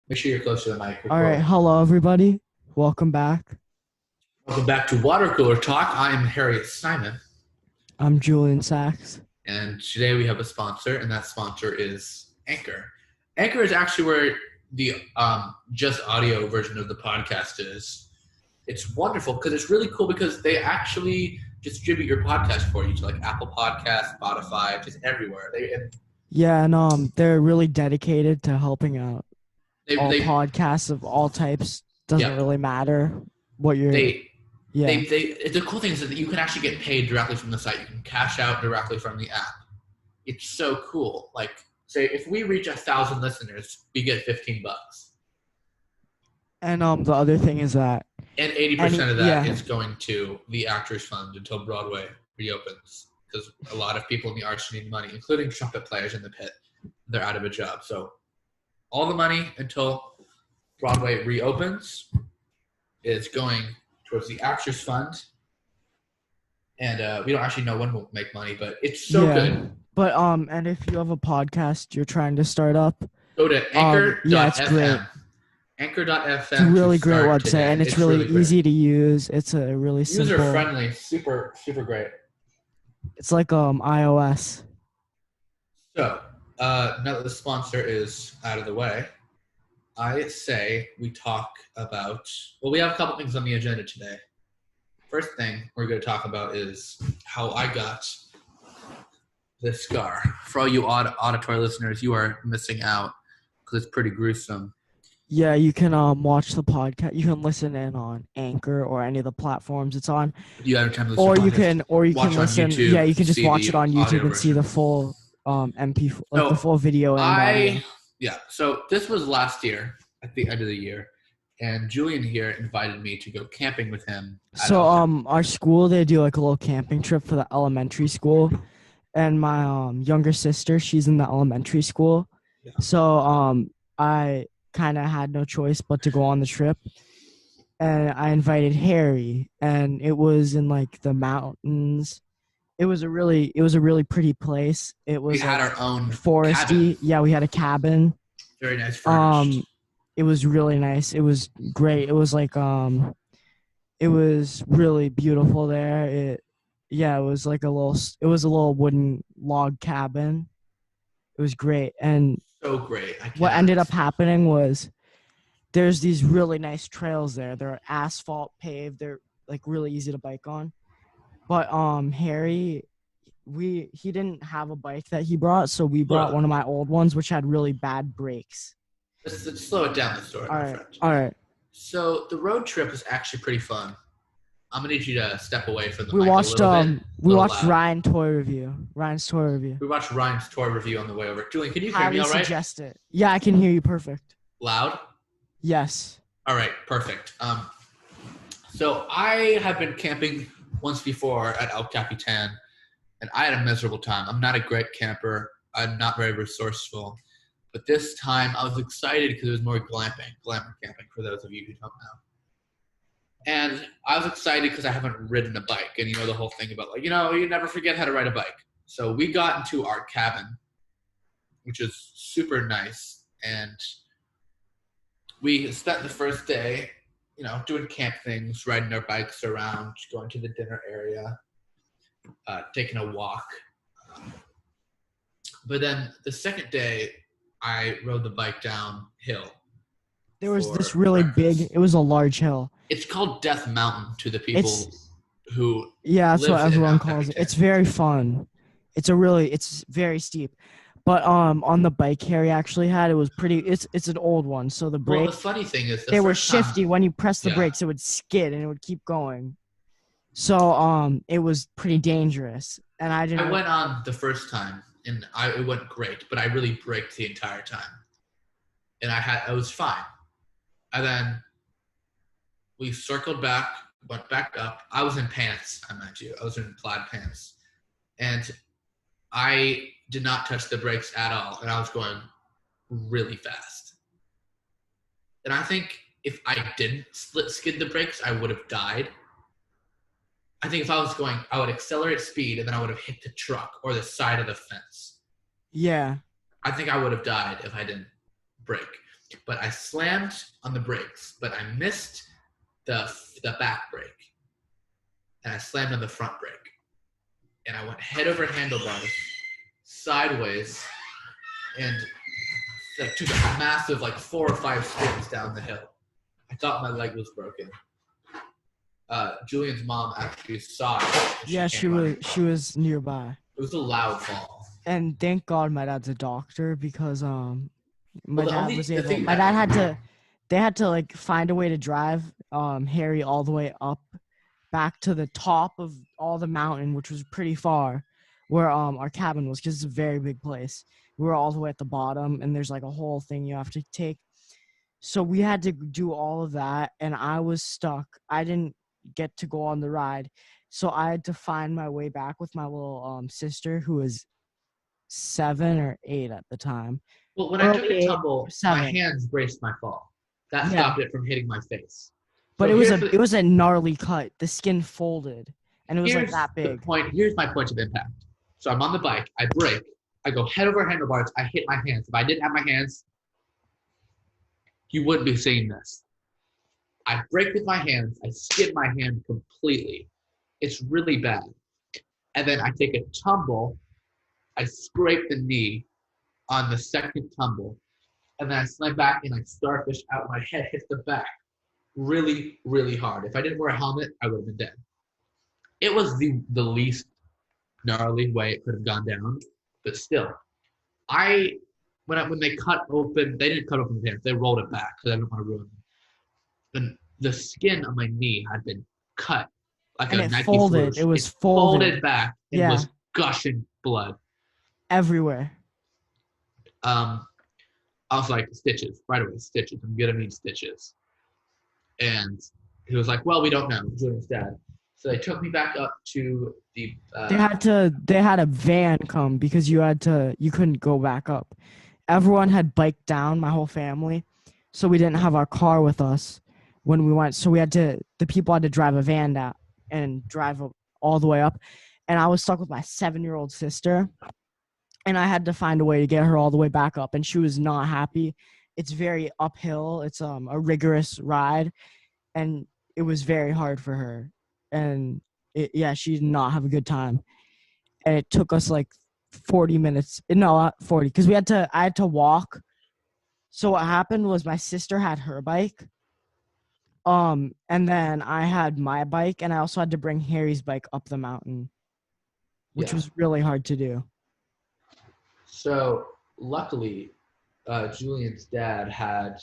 Make sure you're close to the mic. All right. Record. Hello, everybody. Welcome back. Welcome back to Water Cooler Talk. I'm Harriet Simon, I'm Julian Sachs. and today we have a sponsor, and that sponsor is Anchor. Anchor is actually where the just audio version of the podcast is. It's wonderful because it's really cool because they actually distribute your podcast for you to like Apple Podcasts, Spotify, just everywhere. Yeah, and they're really dedicated to helping out all They podcasts of all types. Doesn't Yeah. really matter what you're. the cool thing is that you can actually get paid directly from the site. You can cash out directly from the app. It's so cool. Like, say if we reach 1,000 listeners, we get $15, And the other thing is that and 80% of that yeah. is going to the Actors Fund until Broadway reopens. Because a lot of people in the arts need money, including trumpet players in the pit. They're out of a job, so all the money until Broadway reopens is going towards the Actors Fund. And we don't actually know when we'll make money, but it's so good. But and if you have a podcast you're trying to start up, Go to anchor.fm. it's great. Anchor.fm. It's a really great website, today. and it's really easy to use. It's a really simple. User friendly, super great. It's like iOS. So now that the sponsor is out of the way, I say we talk about. Well, we have a couple things on the agenda today. First thing we're going to talk about is how I got this scar. For all you auditory listeners, you are missing out because it's pretty gruesome. Yeah, you can watch the podcast. You can listen in on Anchor or any of the platforms it's on. You have time to listen Or on you it. can listen. YouTube, Yeah, you can just see watch the it on YouTube and see audio the full MP, So, the full video and audio. So this was last year at the end of the year, and Julian here invited me to go camping with him. So our school, they do like a little camping trip for the elementary school, and my younger sister, she's in the elementary school. Yeah. So I kind of had no choice but to go on the trip, and I invited Harry, and it was in like the mountains. It was a really pretty place. It was We had our own foresty. cabin. Yeah, we had a cabin. Very nice furnished. It was really nice. It was great. It was like it was really beautiful there. It was like a little wooden log cabin. It was great. And So great. what ended up happening was there's these really nice trails there. They're asphalt paved. They're like really easy to bike on. But Harry, he didn't have a bike that he brought, so we brought one of my old ones, which had really bad brakes. Let's slow it down, the story, my friend. All right. So the road trip was actually pretty fun. I'm gonna need you to step away from the We mic watched a little bit. we watched Ryan's Ryan's toy review. We watched Ryan's tour review on the way over. Julian, can you hear me Highly all right? suggest it. Yeah, I can hear you perfect. Loud? Yes. All right, perfect. So I have been camping once before at El Capitan, and I had a miserable time. I'm not a great camper. I'm not very resourceful. But this time I was excited because it was more glamour camping, for those of you who don't know. And I was excited because I haven't ridden a bike. And you know the whole thing about, like, you never forget how to ride a bike. So we got into our cabin, which is super nice. And we spent the first day, doing camp things, riding our bikes around, going to the dinner area, taking a walk. But then the second day, I rode the bike downhill. There was this really big, it was a large hill. It's called Death Mountain to the people who that's live what in everyone El calls it. Capitan. It's very fun. It's very steep. But on the bike Harry actually had, it was pretty, it's an old one, so the Well, brakes, the funny thing is they were shifty. When you press the Yeah. brakes, it would skid and it would keep going. So it was pretty dangerous. And I went on the first time, and it went great, but I really braked the entire time. And I was fine. And then we circled back, went back up. I was in pants, I mind you. I was in plaid pants. And I did not touch the brakes at all, and I was going really fast. And I think if I didn't skid the brakes, I would have died. I think if I was going, I would accelerate speed, and then I would have hit the truck or the side of the fence. Yeah. I think I would have died if I didn't brake. but I slammed on the brakes, but I missed the back brake, and I slammed on the front brake, and I went head over handlebars, sideways, and like took a massive 4 or 5 spins down the hill. I thought my leg was broken. Julian's mom actually saw it. Yeah, she was nearby. It was a loud fall. And thank God my dad's a doctor, because my dad had to find a way to drive Harry all the way up back to the top of all the mountain, which was pretty far, where our cabin was, because it's a very big place. We were all the way at the bottom, and there's a whole thing you have to take. So we had to do all of that, and I was stuck. I didn't get to go on the ride, so I had to find my way back with my little sister, who was 7 or 8 at the time. Well, when I took a tumble, my hands braced my fall. That stopped it from hitting my face. But so it was a gnarly cut. The skin folded, and it was that big. Here's my point of impact. So I'm on the bike. I brake. I go head over handlebars. I hit my hands. If I didn't have my hands, you wouldn't be seeing this. I brake with my hands. I skid my hand completely. It's really bad. And then I take a tumble. I scrape the knee on the second tumble. And then I slam back and I starfish out. My head hits the back really, really hard. If I didn't wear a helmet, I would have been dead. It was the least gnarly way it could have gone down. But still, when they cut open, they didn't cut open the hands. They rolled it back because I didn't want to ruin them. And the skin on my knee had been cut and it folded. It was folded back. It was gushing blood everywhere. I was like, stitches right away. Stitches. I'm gonna need stitches. And he was like, well, we don't know. Julian's dad. So they took me back up to the. They had a van come because you couldn't go back up. Everyone had biked down, my whole family, so we didn't have our car with us when we went. So the people had to drive a van down and drive all the way up, and I was stuck with my 7-year-old sister, and I had to find a way to get her all the way back up, and she was not happy. It's very uphill. It's a rigorous ride, and it was very hard for her. And she did not have a good time. And it took us 40 minutes. No, not 40, because I had to walk. So what happened was my sister had her bike. And then I had my bike, and I also had to bring Harry's bike up the mountain, which was really hard to do. So luckily, Julian's dad had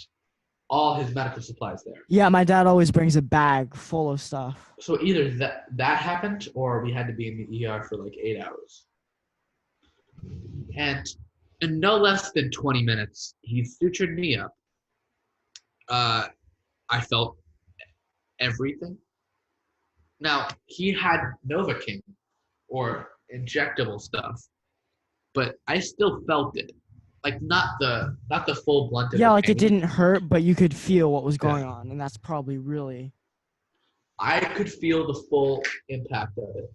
all his medical supplies there. Yeah, my dad always brings a bag full of stuff. So either that happened, or we had to be in the ER for 8 hours. And in no less than 20 minutes, he sutured me up. I felt everything. Now, he had Novocaine or injectable stuff, but I still felt it. Not the full blunt of it. It didn't hurt, but you could feel what was going on, and that's probably really. I could feel the full impact of it.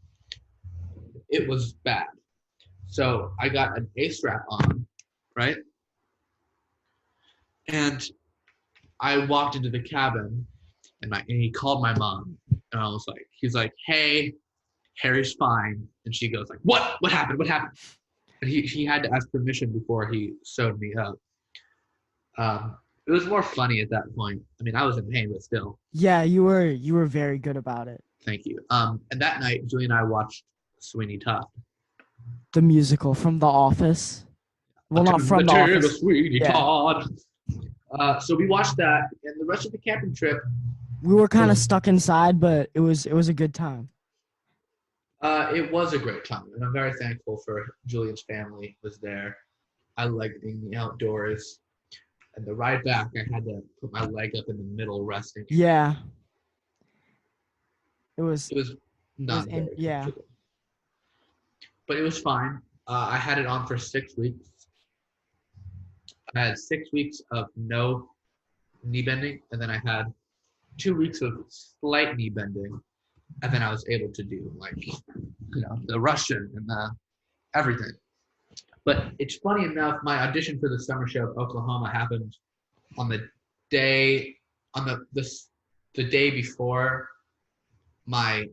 It was bad. So I got an A-strap on, right? And I walked into the cabin, and he called my mom, and he's like, hey, Harry's fine. And she goes what? What happened? What happened? And he had to ask permission before he sewed me up. It was more funny at that point. I mean, I was in pain, but still. Yeah, you were very good about it. Thank you. And that night, Julie and I watched Sweeney Todd. The musical from The Office. Well, not from The Office. Sweeney Todd. So we watched that, and the rest of the camping trip. We were kind of stuck inside, but it was a good time. It was a great time, and I'm very thankful for Julian's family was there. I liked being in the outdoors. And the ride back, I had to put my leg up in the middle resting. Yeah. It was not very comfortable. But it was fine. I had it on for 6 weeks. I had 6 weeks of no knee bending, and then I had 2 weeks of slight knee bending. And then I was able to do the Russian and the everything. But it's funny enough, my audition for the summer show of Oklahoma happened on the day on the day before I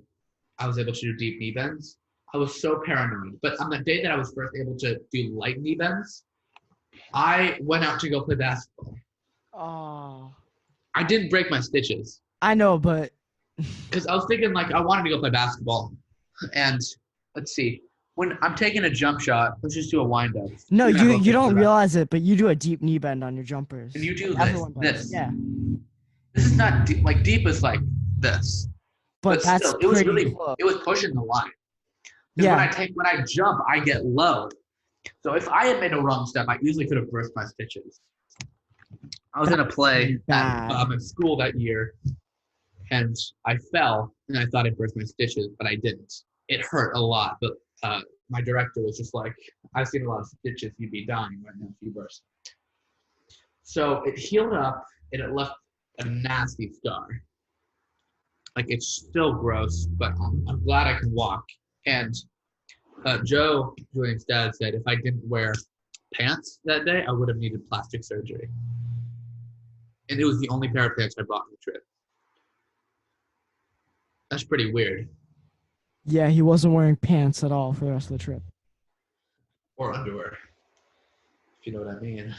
was able to do deep knee bends. I was so paranoid. But on the day that I was first able to do light knee bends, I went out to go play basketball. Oh, I didn't break my stitches I know, but because I was thinking like I wanted to go play basketball. And let's see, when I'm taking a jump shot, let's just do a wind up. no, You're gonna you go don't for that. realize it, but you do a deep knee bend on your jumpers. And you do Everyone does. this. Yeah, This is not deep, like deep is like this. but that's still, it was pretty really close. it was pushing the line. 'Cause Yeah. when I jump, I get low. So if I had made a wrong step, I easily could have burst my stitches. I was in a play bad. at school that year, and I fell, and I thought I burst my stitches, but I didn't. It hurt a lot, but my director was just like, "I've seen a lot of stitches. You'd be dying right now if you burst." So it healed up, and it left a nasty scar. Like it's still gross, but I'm glad I can walk. And Joe, Julian's dad, said if I didn't wear pants that day, I would have needed plastic surgery. And it was the only pair of pants I brought on the trip. That's pretty weird. Yeah, he wasn't wearing pants at all for the rest of the trip. Or underwear, if you know what I mean.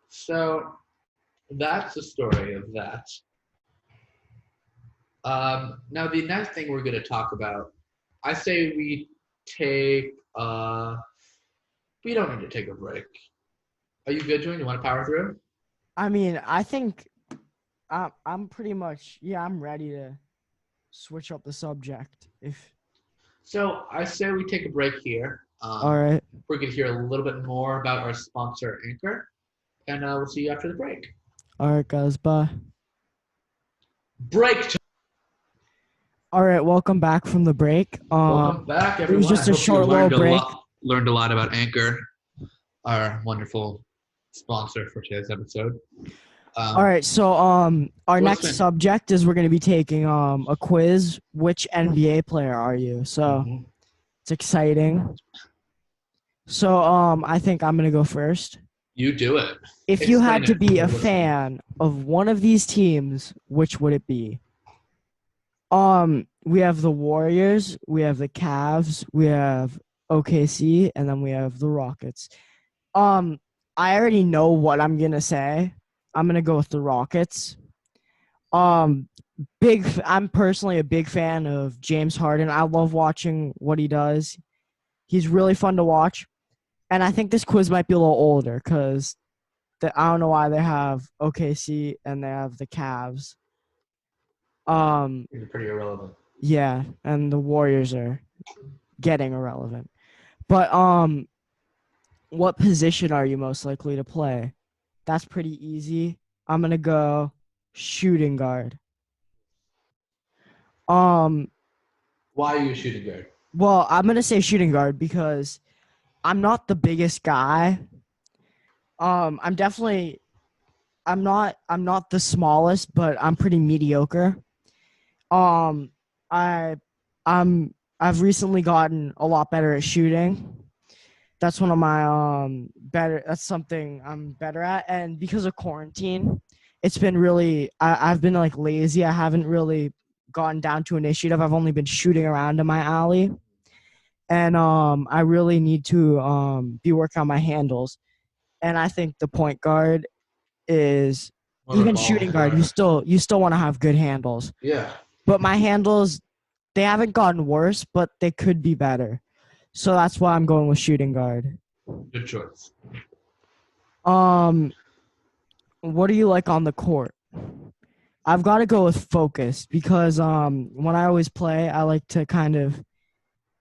So that's the story of that. Now the next thing we're going to talk about, I say we take, we don't need to take a break. Are you good, Julian? You want to power through? I mean, I think I'm pretty much, I'm ready to switch up the subject. So I say we take a break here. All right. We're going to hear a little bit more about our sponsor, Anchor, and we'll see you after the break. All right, guys. Bye. Break time. All right, welcome back from the break. Welcome back, everyone. It was just a I hope you short little break. Learned a lot about Anchor, our wonderful sponsor for today's episode. All right, so our next subject is we're going to be taking a quiz. Which NBA player are you? So it's exciting. So I think I'm going to go first. You do it. If you had to be a fan of one of these teams, which would it be? We have the Warriors, we have the Cavs, we have OKC, and then we have the Rockets. I already know what I'm gonna say. I'm gonna go with the Rockets. I'm personally a big fan of James Harden. I love watching what he does. He's really fun to watch. And I think this quiz might be a little older because I don't know why they have OKC and they have the Cavs. You're pretty irrelevant. Yeah, and the Warriors are getting irrelevant. But what position are you most likely to play? That's pretty easy. I'm gonna go shooting guard. Why are you a shooting guard? Well, I'm gonna say shooting guard because I'm not the biggest guy. I'm not the smallest, but I'm pretty mediocre. I've recently gotten a lot better at shooting. That's one of my that's something I'm better at. And because of quarantine, it's been really I've been like lazy. I haven't really gotten down to initiative. I've only been shooting around in my alley. And I really need to be working on my handles. And I think the point guard is even shooting guard, you still want to have good handles. Yeah. But my handles, they haven't gotten worse, but they could be better. So that's why I'm going with shooting guard. Good choice. What do you like on the court? I've got to go with focus because when I always play, I like to kind of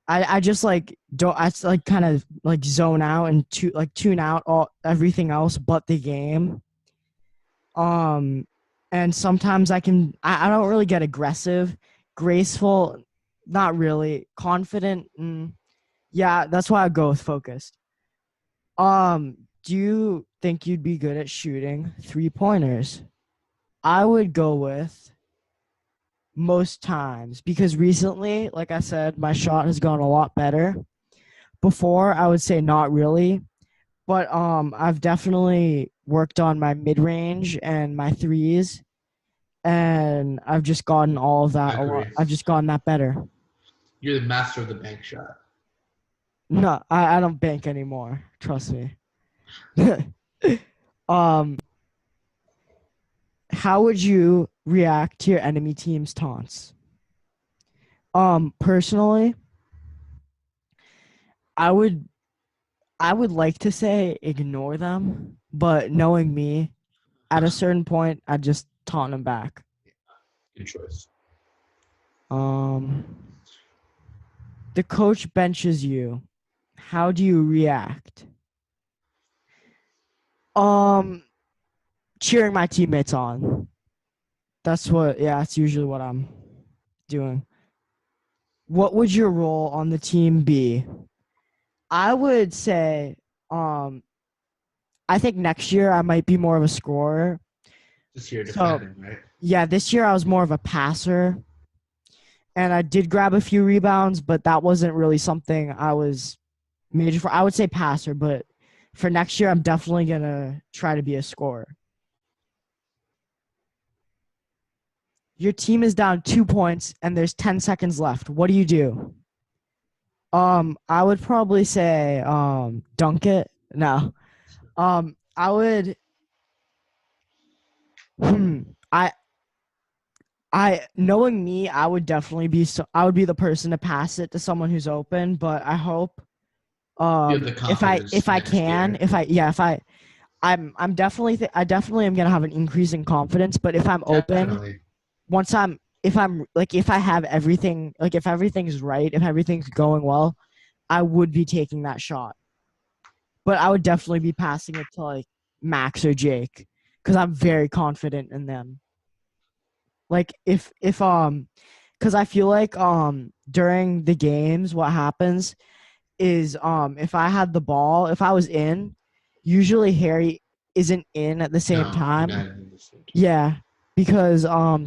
I just like don't I like kind of like zone out and tune out everything else but the game. And sometimes I don't really get aggressive, graceful, not really confident. Yeah, that's why I go with focused. Do you think you'd be good at shooting 3-pointers? I would go with most times because recently, like I said, my shot has gone a lot better. Before, I would say not really, but I've definitely worked on my mid range and my threes, and I've just gotten all of that I a lot. agree. I've just gotten that better. You're the master of the bank shot. No, I don't bank anymore. Trust me. um, how would you react to your enemy team's taunts? Personally, I would I would like to say ignore them, but knowing me, at a certain point, I'd just taunt them back. Good choice. Um, the coach benches you. How do you react? Um, cheering my teammates on. That's usually what I'm doing. What would your role on the team be? I would say, um, I think next year I might be more of a scorer. This year So defending, right? yeah, this year I was more of a passer, and I did grab a few rebounds, but that wasn't really something I was major for. I would say passer, but for next year I'm definitely gonna try to be a scorer. Your team is down 2 points and there's 10 seconds left. What do you do? I would probably say dunk it. No. I would hmm, I knowing me, I would definitely be I would be the person to pass it to someone who's open, but I hope You have the confidence if I next can, year. if I yeah, if I'm definitely I definitely am going to have an increase in confidence, but if I'm open, Definitely. once I'm if I'm like if I have everything, like if everything's right, if everything's going well, I would be taking that shot. But I would definitely be passing it to like Max or Jake cuz I'm very confident in them. Like if cuz I feel like during the games what happens is if I had the ball, if I was in, usually Harry isn't in at the same No, you're not time. in the same time. Yeah, because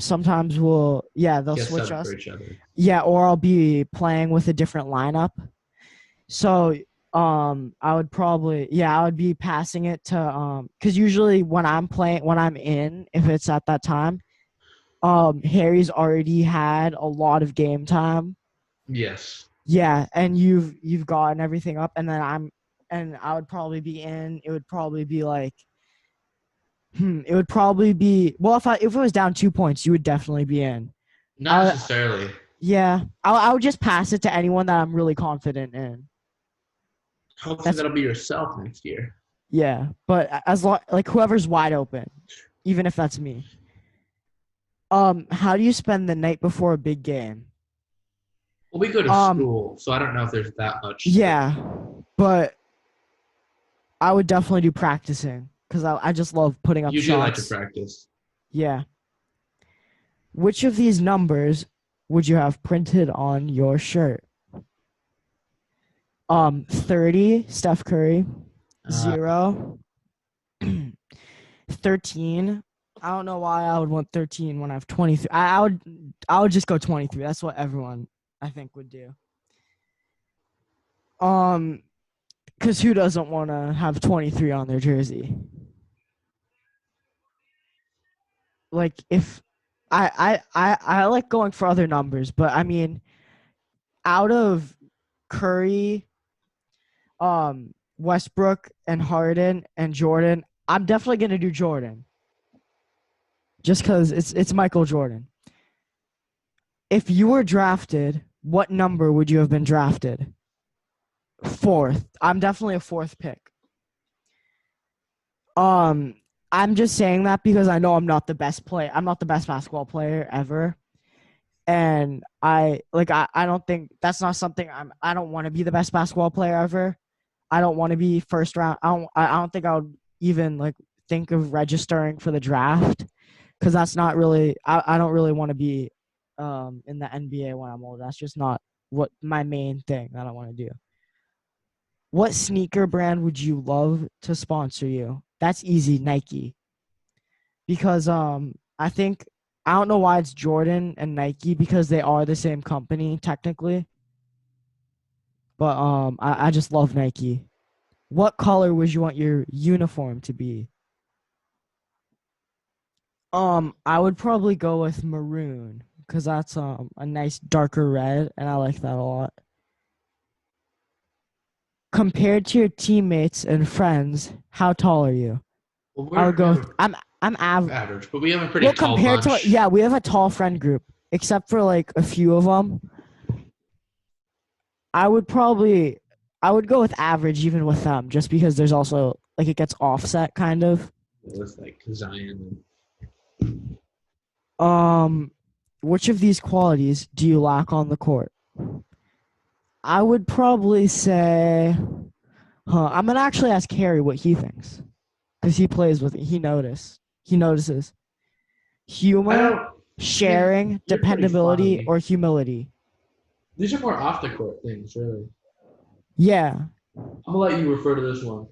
sometimes they'll Get switch seven for us. each other. Yeah, or I'll be playing with a different lineup. So I would be passing it to cuz usually when I'm in, if it's at that time, Harry's already had a lot of game time. Yes. Yeah, and you've gotten everything up, and then I would probably be in. It would probably be like, it would probably be well if it was down 2 points, you would definitely be in. Not I necessarily. yeah, I would just pass it to anyone that I'm really confident in. Hopefully That's that'll be yourself next year. yeah, but as long like whoever's wide open, even if that's me. How do you spend the night before a big game? Well, we go to Um, school, so I don't know if there's that much. yeah, but I would definitely do practicing because I just love putting up Usually like to shots. practice. Yeah. Which of these numbers would you have printed on your shirt? 30, Steph Curry. Uh, 0, 13. I don't know why I would want 13 when I have 23. I would just go 23. That's what everyone I think would do. Because who doesn't want to have 23 on their jersey? Like if I like going for other numbers, but I mean, out of Curry, Westbrook and Harden and Jordan, I'm definitely gonna do Jordan. Just because it's Michael Jordan. If you were drafted, what number would you have been drafted? Fourth. I'm definitely a fourth pick. Um, I'm just saying that because I know I'm not the best player. I'm not the best basketball player ever. And I don't think that's not something I don't want to be the best basketball player ever. I don't want to be first round. I don't think I would even like think of registering for the draft because that's not really I don't really want to be in the NBA when I'm old. That's just not what my main thing that I want to do. What sneaker brand would you love to sponsor you? That's easy, Nike. Because I don't know why it's Jordan and Nike because they are the same company technically. But I just love Nike. What color would you want your uniform to be? I would probably go with maroon because that's a nice darker red, and I like that a lot. Compared to your teammates and friends, how tall are you? Well, I would we go. have a I'm average, but we have a pretty well tall compared to bunch. yeah, we have a tall friend group, except for like a few of them. I would probably I would go with average even with them, just because there's also like it gets offset kind of. With like Zion. Um, which of these qualities do you lack on the court? I would probably say, I'm gonna actually ask Harry what he thinks because he plays with it. He notices I humor, don't. I mean, sharing, you're pretty dependability, funny. or humility. These are more off the court things, really. Yeah. I'm gonna let you refer to this one.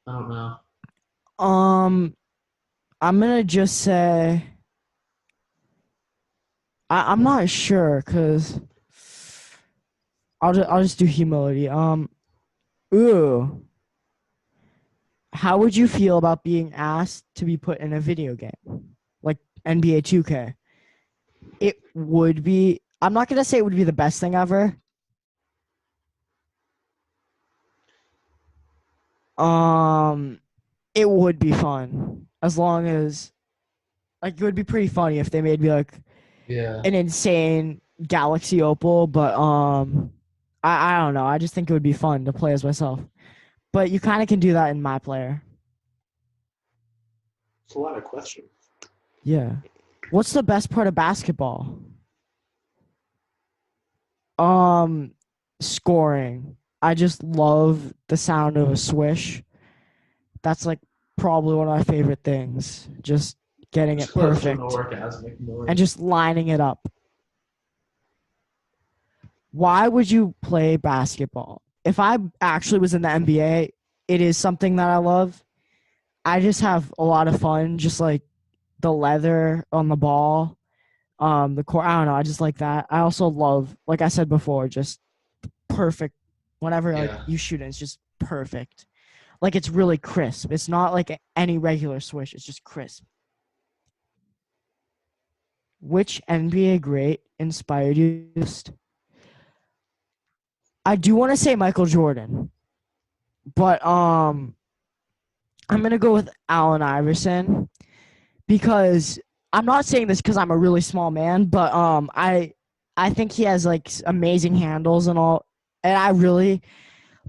I don't know. Um, I'm gonna just say I'm not sure because I'll just do humility. Ooh, how would you feel about being asked to be put in a video game like NBA 2K? It would be. I'm not gonna say it would be the best thing ever. Um, it would be fun as long as like it would be pretty funny if they made me like Yeah, an insane Galaxy Opal, but I don't know. I just think it would be fun to play as myself. But you kind of can do that in my player. it's a lot of questions. Yeah. What's the best part of basketball? Um, Scoring. I just love the sound of a swish. That's like probably one of my favorite things. Just getting it Close to an perfect orgasmic and noise. just lining it up. Why would you play basketball? If I actually was in the NBA, it is something that I love. I just have a lot of fun, just like the leather on the ball, the court. I don't know. I just like that. I also love, like I said before, just perfect. Whenever like Yeah. you shoot it, it's just perfect. Like it's really crisp. It's not like any regular swish. It's just crisp. Which NBA great inspired you most? I do want to say Michael Jordan, but I'm gonna go with Allen Iverson because I'm not saying this because I'm a really small man, but I think he has like amazing handles and all. And I really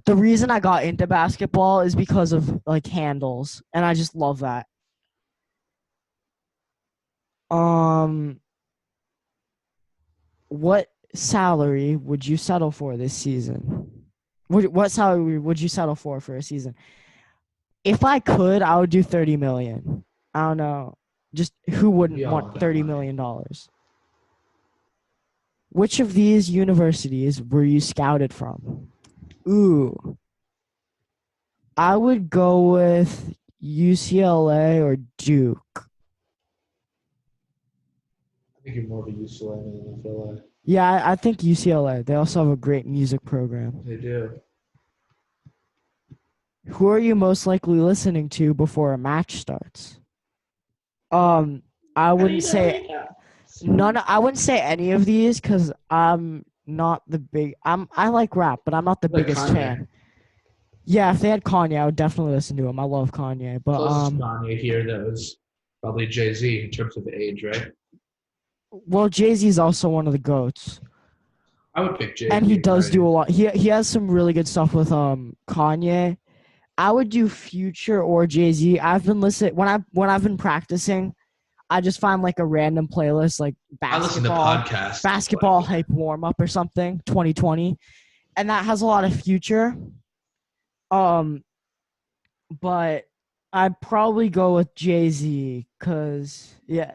the reason I got into basketball is because of like handles, and I just love that. Um, what salary would you settle for this season? What salary would you settle for a season? If I could, I would do 30 million. I don't know. Just who We wouldn't all want want that 30 money. million dollars? Which of these universities were you scouted from? Ooh, I would go with UCLA or Duke. I think you're more of a UCLA than FLA. Yeah, I think UCLA. They also have a great music program. They do. Who are you most likely listening to before a match starts? Um, I How do wouldn't you know say that? none. I wouldn't say any of these because I'm not the big. I like rap, but I'm not the Like biggest Kanye. fan. Yeah, if they had Kanye, I would definitely listen to him. I love Kanye, but Closest Kanye here that was probably Jay Z in terms of age, right? well, Jay Z is also one of the goats, I would pick Jay and he Z. does do a lot. He has some really good stuff with Kanye. I would do Future or Jay Z. I've been listening when I've been practicing. I just find like a random playlist like I listen to podcasts. basketball hype warm up or something 2020, and that has a lot of Future. Um, but I'd probably go with Jay Z because yeah,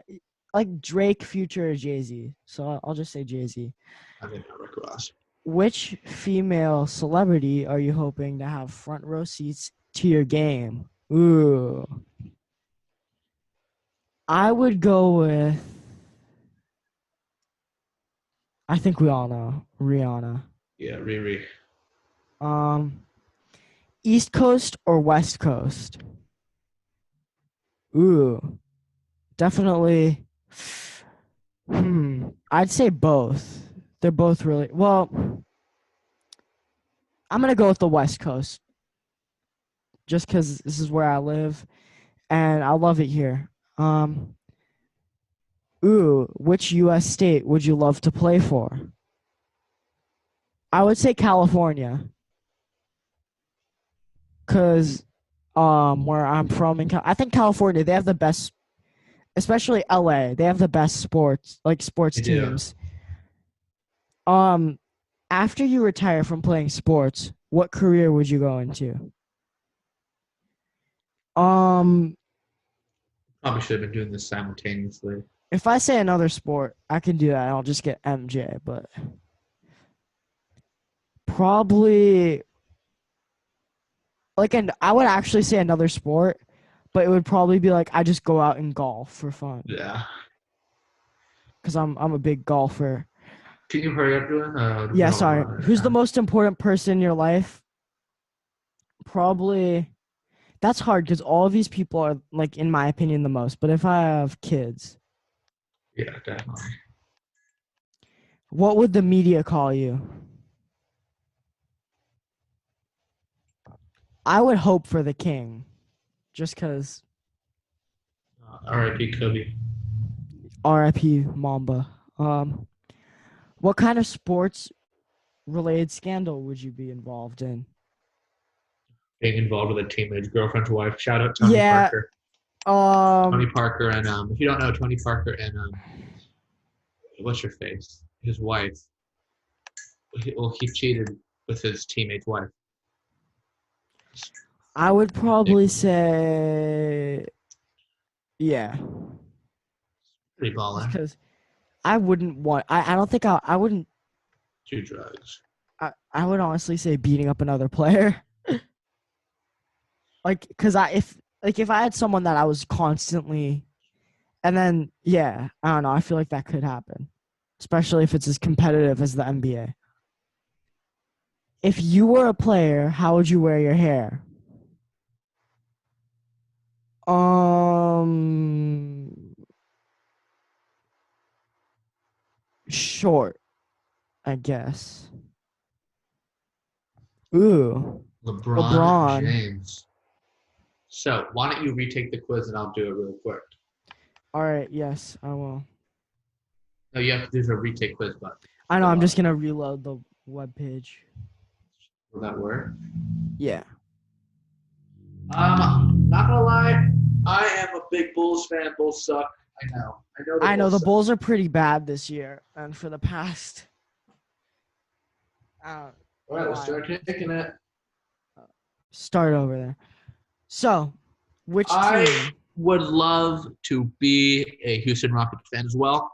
like Drake, Future, or Jay Z. So I'll just say Jay Z. I didn't know Rick Ross. Which female celebrity are you hoping to have front row seats to your game? Ooh, I would go with. I think we all know Rihanna. Yeah, Riri. Um, East Coast or West Coast? Ooh, definitely. I'd say both. They're both really well. I'm gonna go with the West Coast just because this is where I live and I love it here. Um, which U.S. state would you love to play for? I would say California, cause where I'm from I think California they have the best, especially LA. They have the best sports They do. teams. Um, After you retire from playing sports, what career would you go into? Um, Probably should have been doing this simultaneously. if I say another sport, I can do that. I'll just get MJ, but probably I would actually say another sport, but it would probably be like I just go out and golf for fun Yeah. because I'm a big golfer. Can you hurry up doing? Yeah, No, sorry. Who's the most important person in your life? Probably that's hard because all of these people are like, in my opinion, the most. But if I have kids, Yeah, definitely. what would the media call you? I would hope for the king, just because R.I.P. Kobe. RIP Mamba. What kind of sports related scandal would you be involved in? Being involved with a teammate's girlfriend's wife. Shout out Tony Yeah. Parker. Um. Tony Parker and if you don't know Tony Parker and what's your face? His wife. He cheated with his teammate's wife. I would probably say, yeah, Pretty baller. because I wouldn't want. I don't think I wouldn't. Do drugs. I would honestly say beating up another player. Because if I had someone that I was constantly, and then yeah, I don't know. I feel like that could happen, especially if it's as competitive as the NBA. If you were a player, how would you wear your hair? Short, I guess. Ooh, LeBron LeBron. James. So why don't you retake the quiz and I'll do it real quick. All right, yes, I will. No, you have to do a retake quiz button. I know. I'm just gonna reload the web page. Will that work? Yeah. Not gonna lie, I am a big Bulls fan. Bulls suck. I know. The Bulls are pretty bad this year, and for the past. All right, let's start taking it. Start over there. So, which team? I would love to be a Houston Rockets fan as well.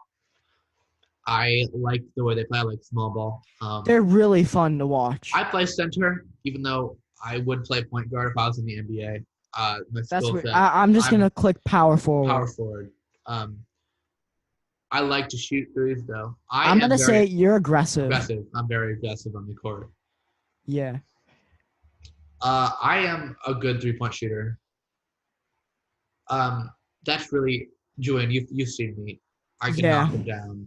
I like the way they play. I like small ball. They're really fun to watch. I play center, even though I would play point guard if I was in the NBA. That's weird. I'm just gonna click power forward. Power forward. I like to shoot threes, though. I'm gonna say you're aggressive. I'm very aggressive on the court. Yeah. I am a good 3-point shooter. That's really, Julian, you've seen me. I can knock them down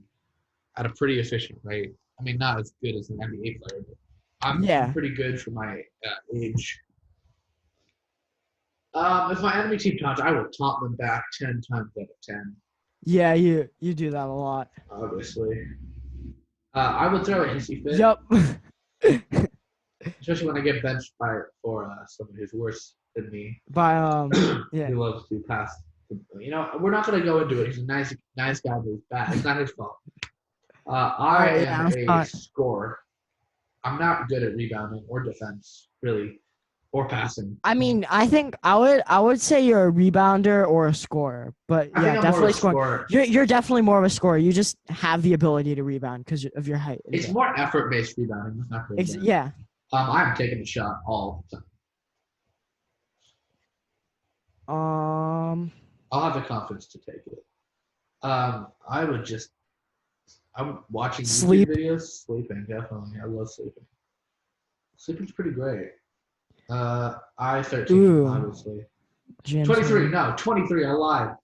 at a pretty efficient rate. I mean, not as good as an NBA player, but I'm pretty good for my age. If my enemy team taunts, I will taunt them back 10 times out of 10. Yeah, you do that a lot. Obviously. I would throw a hissy fit. Yep. Especially when I get benched for someone who's worse than me. Yeah. He loves to pass. We're not going to go into it. He's a nice guy, but he's bad. It's not his fault. I am a scorer. I'm not good at rebounding or defense, really, or passing. I mean, I think I would say you're a rebounder or a scorer, but yeah, definitely scoring. You're definitely more of a scorer. You just have the ability to rebound because of your height. It's more effort-based rebounding. It's not rebounding. Yeah. I'm taking a shot all the time. I'll have the confidence to take it. I'm watching YouTube videos, sleeping, definitely. I love sleeping. Sleeping's pretty great. I 13, obviously. 23, I lied.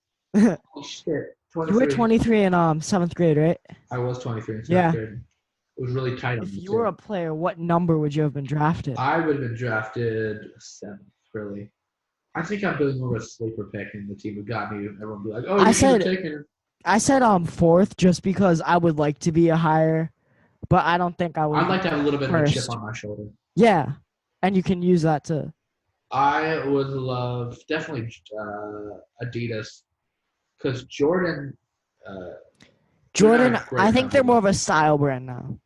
shit. You were 23 in 7th grade, right? I was 23 in 7th Yeah. grade. It was really tight on If me, you were too. a player, what number would you have been drafted? I would have been drafted 7th, really. I think I'm doing more of a sleeper pick in the team who got me. Everyone would be like, oh, I you should have said- taken him. I said 4th just because I would like to be a higher, but I don't think I would. I'd like to have a little bit of a chip First. on my shoulder. Yeah, and you can use that to. I would love definitely Adidas because Jordan. Jordan, not a great I think they're company. more of a style brand now.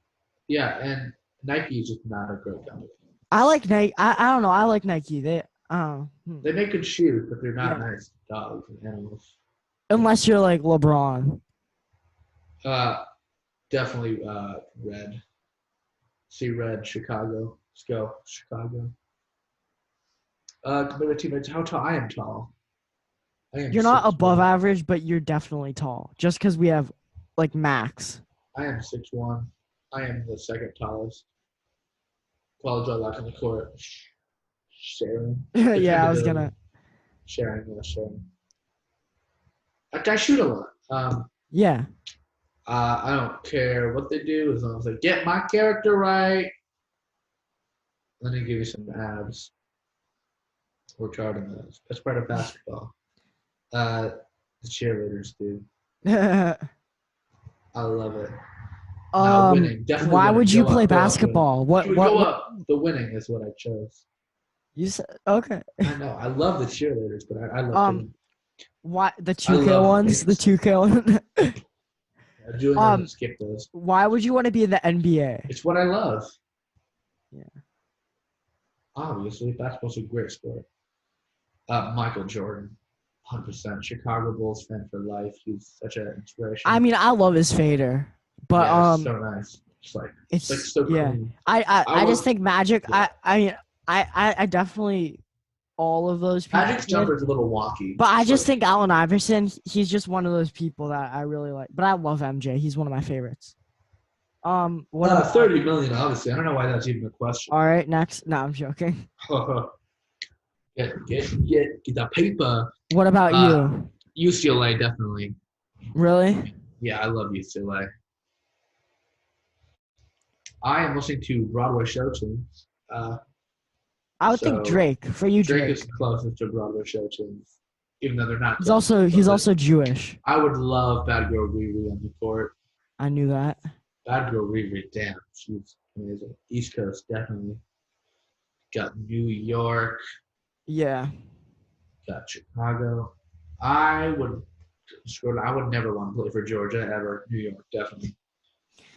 Yeah, and Nike is just not a great company. I like Nike. I don't know. I like Nike. They They make good shoes, but they're not Yeah. nice dogs and animals. unless you're like LeBron. Definitely red. See red, Chicago. Let's go, Chicago. Compared to teammates, how tall? I am tall. I am You're not 6'1". above average, but you're definitely tall. Just because we have like Max. I am 6'1". I am the second tallest. College all out on the court. Sharing. Yeah, I was gonna. Sharing. I shoot a lot. Yeah, I don't care what they do as long as they get my character right. Let me give you some abs. Work hard on those. That's part of basketball. The cheerleaders, dude. I love it. No, winning. Definitely why winning. would you Go up, play go up, basketball? winning. What? Go up. The winning is what I chose. You said okay. I know. I love the cheerleaders, but I love winning. Why the I 2K love ones? The games. 2K one. Julian doesn't skip those. Why would you want to be in the NBA? It's what I love. Yeah. Obviously, basketball's a great sport. Michael Jordan, 100%. Chicago Bulls fan for life. He's such an inspiration. I mean, I love his fader, but yeah, it's so nice. It's like so yeah. clean. I just think Magic. Yeah. I mean, I definitely all of those people. Magic's jumper is a little wonky. But I It's just like- think Allen Iverson, he's just one of those people that I really like. But I love MJ. He's one of my favorites. What about 30 million, obviously. I don't know why that's even a question. All right, next. No, I'm joking. get the paper. What about you? UCLA, definitely. Really? Yeah, I love UCLA. I am listening to Broadway show tunes. I would think So, Drake. For you, Drake Drake. is closest to Broadway show tunes, even though they're not. He's also Jewish. I would love Bad Girl Riri on the court. I knew that. Bad Girl Riri, damn, she's amazing. East Coast, definitely. Got New York, Yeah. got Chicago. I would never want to play for Georgia ever. New York, definitely.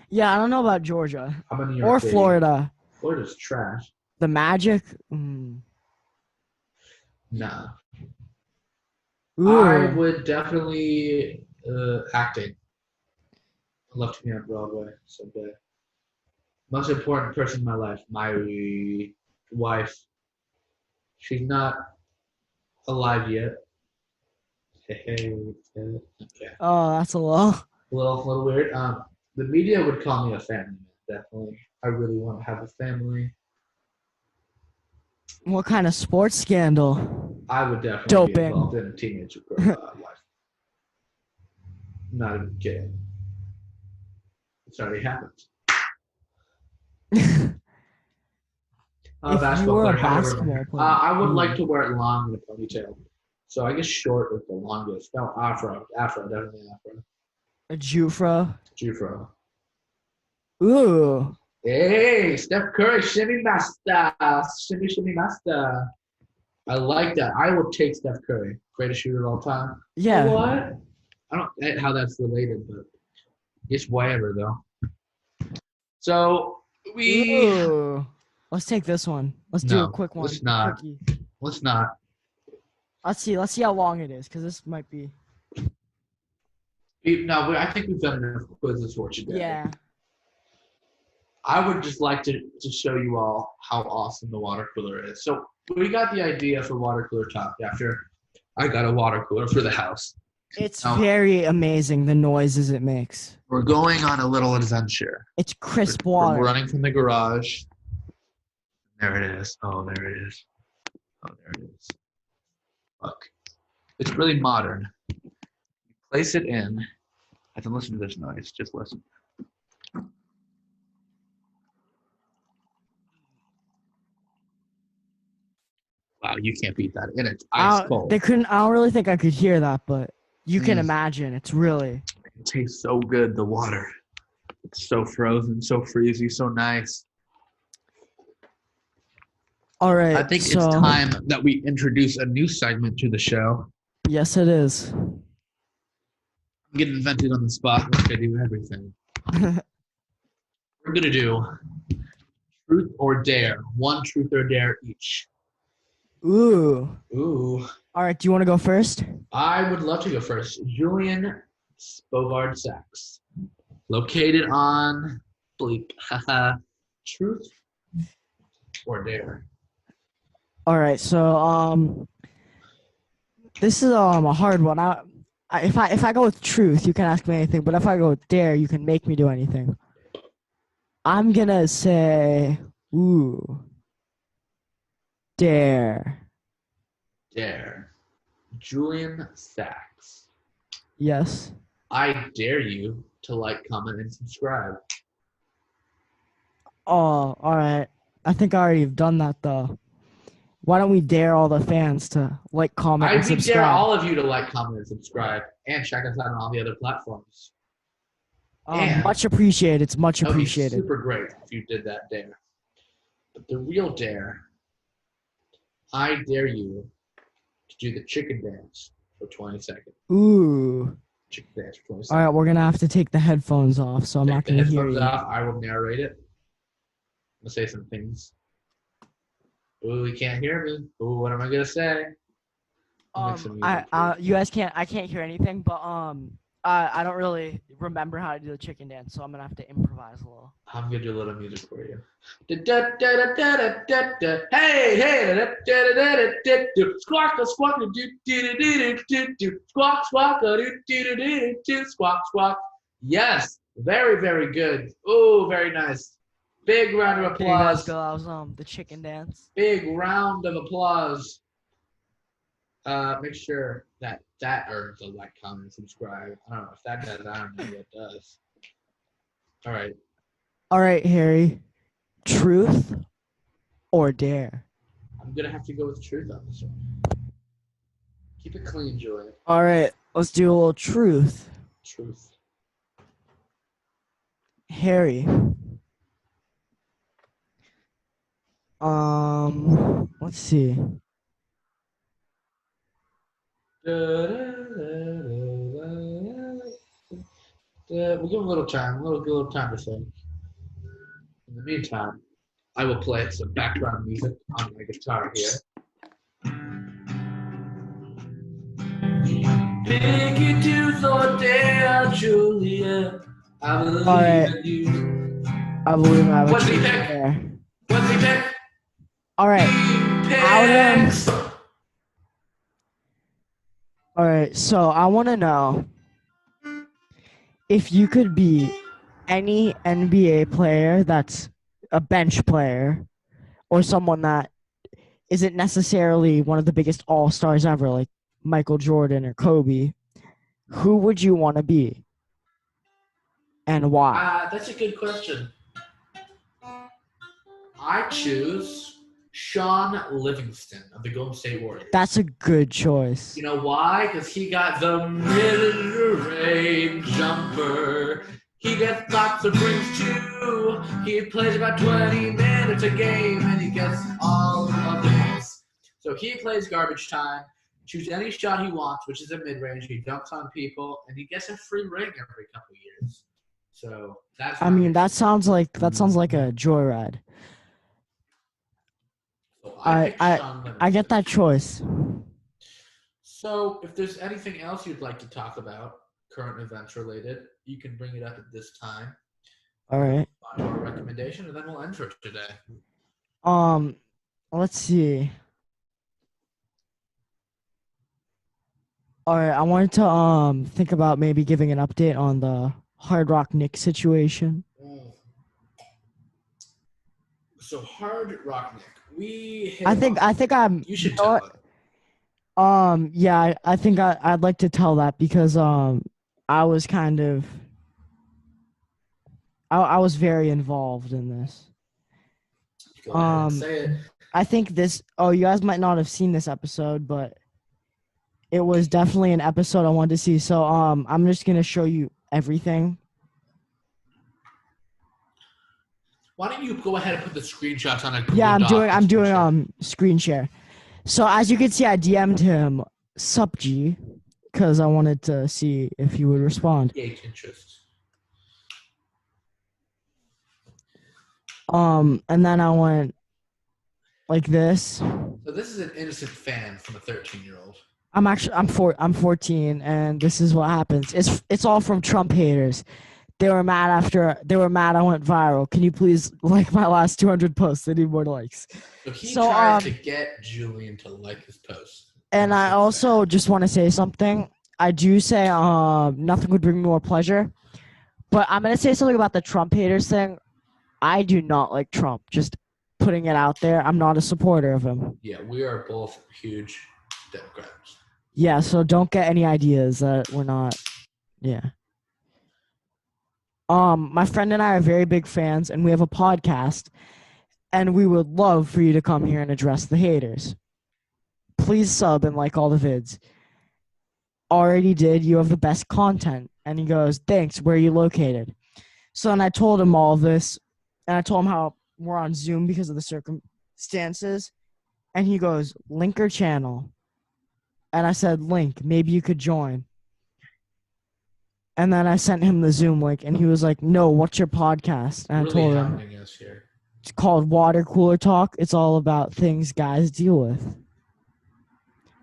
Yeah, I don't know about Georgia I'm a New York or baby. Florida. Florida's trash. The Magic. Nah. Ooh. I would definitely acting. I'd love to be on Broadway someday. Most important person in my life, my wife. She's not alive yet. Hey, okay. Oh, that's a little. A little weird. The media would call me a family man, definitely. I really want to have a family. What kind of sports scandal? I would definitely be Doping. involved in a teenage life. Not even kidding. It's already happened. If you were a player, however, basketball player. I would like to wear it long with a ponytail. So I guess short is the longest. No, afro, definitely afro. A Jufro. Jufro. Ooh. Hey, Steph Curry, shimmy master, shimmy master. I like that. I will take Steph Curry, greatest shooter of all time. Yeah. What? I don't get how that's related, but it's whatever though. So Ooh. Let's take this one. Let's do No, a quick one. let's not. Quickie. let's not. Let's see how long it is, because this might be. No, I think we've done enough quizzes for today. Yeah. I would just like to show you all how awesome the water cooler is. So we got the idea for water cooler talk after I got a water cooler for the house. It's No. very amazing, the noises it makes. We're going on a little adventure. It's crisp We're water. running from the garage. There it is. Oh, there it is. Oh, there it is. Look. It's really modern. You Place it in. I can listen to this noise. Just listen. Wow, you can't beat that. And it's ice cold. They couldn't. I don't really think I could hear that, but you can Mm. imagine. It's really. It tastes so good, the water. It's so frozen, so freezy, so nice. All right. I think it's time that we introduce a new segment to the show. Yes, it is. I'm getting invented on the spot like I do everything. We're going to do truth or dare. One truth or dare each. Ooh. Ooh. All right. Do you want to go first? I would love to go first. Julian Spovard Sachs. Located on bleep. Truth or dare? All right. So this is a hard one. If I go with truth, you can ask me anything. But if I go with dare, you can make me do anything. I'm gonna say dare. Dare. Julian Sachs. Yes. I dare you to like, comment, and subscribe. Oh, all right. I think I already have done that though. Why don't we dare all the fans to like, comment, and We subscribe? dare all of you to like, comment, and subscribe, and check us out on all the other platforms. Much appreciated. It's much That would be appreciated. super great if you did that dare. But the real dare, I dare you to do the chicken dance for 20 seconds. Ooh. Chicken dance for 20 seconds. All right, we're gonna have to take the headphones off, so I'm not Take the gonna hear headphones you. off. I will narrate it. I'll say some things. Ooh, you can't hear me. Ooh, what am I gonna say? I'll make some music for you. You guys can't. I can't hear anything, but I don't really remember how to do the chicken dance, so I'm gonna have to improvise a little. I'm gonna do a little music for you. Hey, hey, squawk, squawk, squawk, squawk, squawk, squawk. Yes, very, very good. Oh, very nice. Big round of Okay, you guys applause. go. That was the chicken dance. Big round of applause. Make sure that earns a like, comment, and subscribe. I don't know if that does. I don't know what does. All right. All right, Harry. Truth or dare? I'm gonna have to go with truth on this one. Keep it clean, Julian. All right, let's do a little truth. Truth. Harry. Let's see. We'll give him a little time. A little time to think. In the meantime, I will play some background music on my guitar here. Pick it tooth or dare, Julia. I believe in you. I believe I have a What's he truth pick? there. What's he pick? All right. Picks. All right. So I want to know if you could be any NBA player that's a bench player, or someone that isn't necessarily one of the biggest all-stars ever, like Michael Jordan or Kobe. Who would you want to be, and why? That's a good question. I choose Sean Livingston of the Golden State Warriors. That's a good choice. You know why? Because he got the mid-range jumper. He gets lots of rings too. He plays about 20 minutes a game, and he gets all of the hits. So he plays garbage time, choose any shot he wants, which is a mid-range. He dunks on people, and he gets a free ring every couple years. So that's. I mean, that sounds like a joyride. So I get that choice. So if there's anything else you'd like to talk about, current events related, you can bring it up at this time. All right. Our recommendation, and then we'll end for today. Let's see. All right, I wanted to think about maybe giving an update on the Hard Rock Knicks situation. So Hard Rock Nick, I think I'm. You should know tell what? it. Yeah, I think I'd like to tell that because I was kind of I was very involved in this. Go ahead and Um, say it. I think this. Oh, you guys might not have seen this episode, but it was definitely an episode I wanted to see. So I'm just gonna show you everything. Why don't you go ahead and put the screenshots on a Google Yeah, Doc? I'm and doing share? screen share. So as you can see, I DM'd him sup G because I wanted to see if he would respond. Engage interest. And then I went like this. So this is an innocent fan from a 13-year-old. I'm 14, and this is what happens. It's all from Trump haters. They were mad I went viral. Can you please like my last 200 posts? I need more likes. So he So, tries to get Julian to like his post. And I also just want to say something. I do say nothing would bring me more pleasure, but I'm gonna say something about the Trump haters thing. I do not like Trump. Just putting it out there. I'm not a supporter of him. Yeah, we are both huge Democrats. Yeah, so don't get any ideas that we're not. Yeah. My friend and I are very big fans, and we have a podcast, and we would love for you to come here and address the haters. Please sub and like all the vids. Already did. You have the best content. And he goes, thanks. Where are you located? So then I told him all this, and I told him how we're on Zoom because of the circumstances. And he goes, link or channel. And I said, link. Maybe you could join. And then I sent him the Zoom link, and he was like, no, what's your podcast? And Really I told him, hounding us here. it's called Water Cooler Talk. It's all about things guys deal with.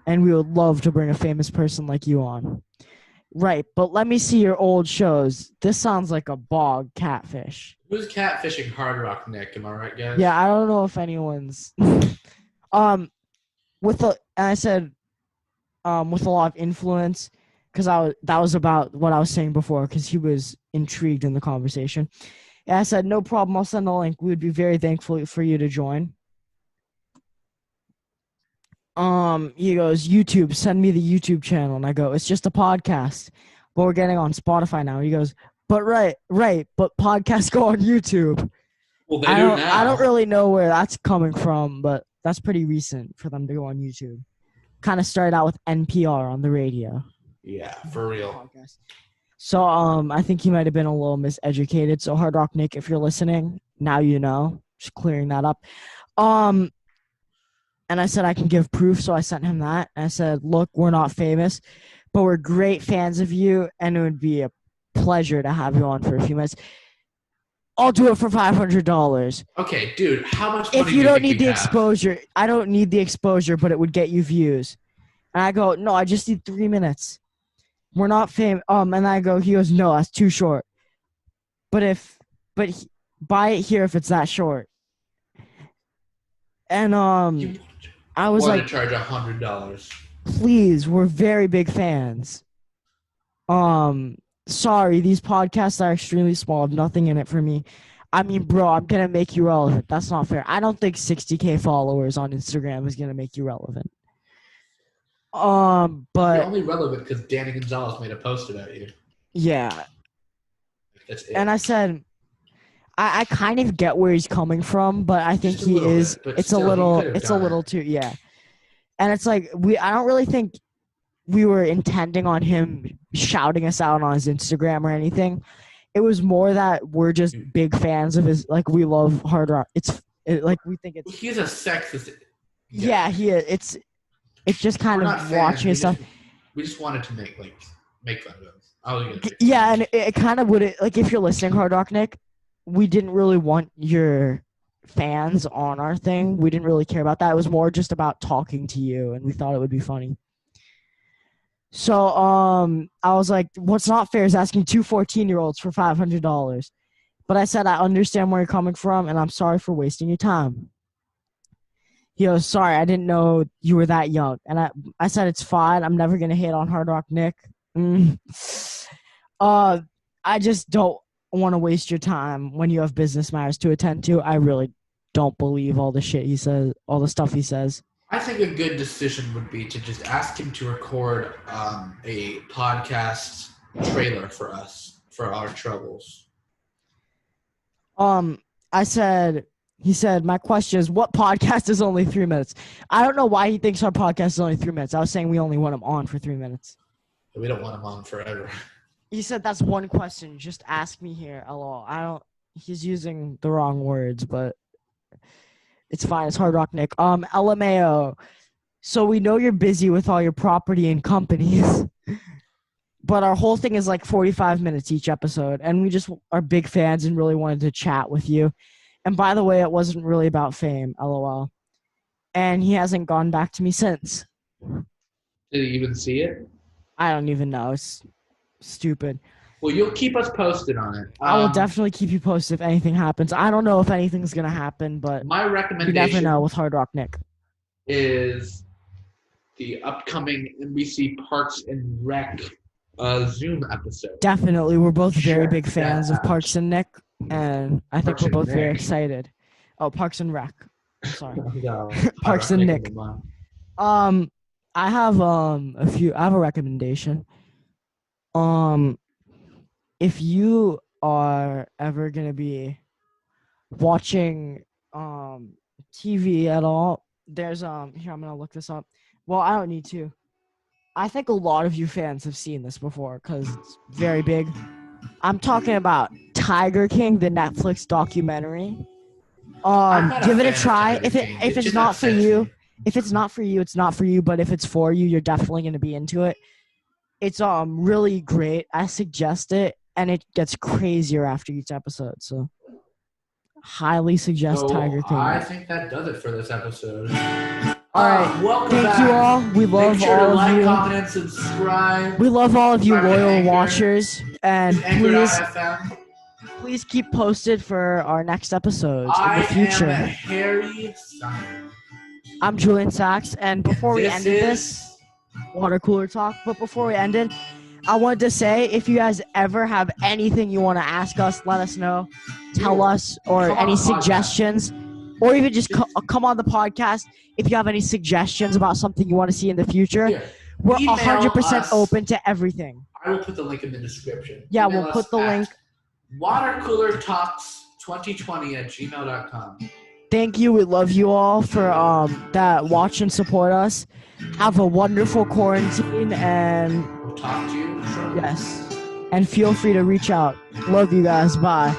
And we would love to bring a famous person like you on. Right, but let me see your old shows. This sounds like a bog catfish. Who's catfishing Hard Rock Nick? Am I right, guys? Yeah, I don't know if anyone's with a and I said with a lot of influence because that was about what I was saying before because he was intrigued in the conversation. And I said, no problem, I'll send the link. We would be very thankful for you to join. He goes, YouTube, send me the YouTube channel. And I go, it's just a podcast, but we're getting on Spotify now. He goes, but right, but podcasts go on YouTube. Well, they do now. I don't really know where that's coming from, but that's pretty recent for them to go on YouTube. Kind of started out with NPR on the radio. Yeah, for real. Podcast. So I think he might have been a little miseducated. So Hard Rock Nick, if you're listening, now you know. Just clearing that up. And I said I can give proof, so I sent him that. And I said, look, we're not famous, but we're great fans of you, and it would be a pleasure to have you on for a few minutes. I'll do it for $500. Okay, dude, how much money If you don't need the have? exposure, I don't need the exposure, but it would get you views. And I go, no, I just need 3 minutes. We're not famous. And I go, he goes, no, that's too short. Buy it here if it's that short. And I was like, to charge $100. please, we're very big fans. Sorry, these podcasts are extremely small, have nothing in it for me. I mean, bro, I'm gonna make you relevant. That's not fair. I don't think 60K followers on Instagram is gonna make you relevant. You're But only relevant because Danny Gonzalez made a post about you. yeah, That's it. and I said, I kind of get where he's coming from, but I think Just a he little is. bit, but It's still, a he little. could've It's a done little it. too. Yeah, and it's like I don't really think we were intending on him shouting us out on his Instagram or anything. It was more that we're just big fans of his. Like we love Hard Rock. Like we think it's. He's a sexist. Yeah, he is. It's just kind We're of not fans. watching his stuff. We just wanted to make fun of him. I was gonna say Yeah, and it kind of would like if you're listening, Hard Rock Nick, we didn't really want your fans on our thing. We didn't really care about that. It was more just about talking to you, and we thought it would be funny. So I was like, what's not fair is asking two 14-year-olds for $500. But I said I understand where you're coming from, and I'm sorry for wasting your time. He goes, sorry, I didn't know you were that young. And I said, it's fine. I'm never going to hate on Hard Rock Nick. I just don't want to waste your time when you have business matters to attend to. I really don't believe all the shit he says, all the stuff he says. I think a good decision would be to just ask him to record a podcast trailer for us for our troubles. He said, my question is, what podcast is only 3 minutes? I don't know why he thinks our podcast is only 3 minutes. I was saying we only want him on for 3 minutes. We don't want him on forever. He said that's one question. Just ask me here. LOL. He's using the wrong words, but it's fine. It's Hard Rock Nick. LMAO. So we know you're busy with all your property and companies, but our whole thing is like 45 minutes each episode, and we just are big fans and really wanted to chat with you. And by the way, it wasn't really about fame, LOL. And he hasn't gone back to me since. Did he even see it? I don't even know. It's stupid. Well, you'll keep us posted on it. I will definitely keep you posted if anything happens. I don't know if anything's going to happen, but my recommendation you never know with Hard Rock Nick. Is the upcoming NBC Parks and Rec Zoom episode. Definitely. We're both very big fans of Parks and Nick, and I think we're both very excited. Oh, Parks and Rec. I'm sorry. No, Parks and Nick. I have a recommendation. If you are ever gonna be watching TV at all, there's here, I'm gonna look this up. Well, I don't need to. I think a lot of you fans have seen this before because it's very big. I'm talking about Tiger King, the Netflix documentary. Give it a try. If it's not for you, it's not for you. But if it's for you, you're definitely gonna be into it. It's really great. I suggest it, and it gets crazier after each episode. So, highly suggest Tiger King. I think that does it for this episode. All right, welcome thank back. you all. We love Make sure all to of like, you. comment, and subscribe. We love all of you loyal Anchor. watchers, and Anchor.fm. please keep posted for our next episodes in the future. I am Harry Simon. I'm Julian Sachs, and before we ended this water cooler talk, but before we ended, I wanted to say, if you guys ever have anything you want to ask us, let us know, tell us, or any suggestions, or even just come on the podcast if you have any suggestions about something you want to see in the future. Here, we're email 100% us. open to everything. I will put the link in the description. Yeah, Email we'll put us the at link. watercoolertalks2020@gmail.com. Thank you. We love you all for that watch and support us. Have a wonderful quarantine, and We'll talk to you shortly. yes, and feel free to reach out. Love you guys. Bye.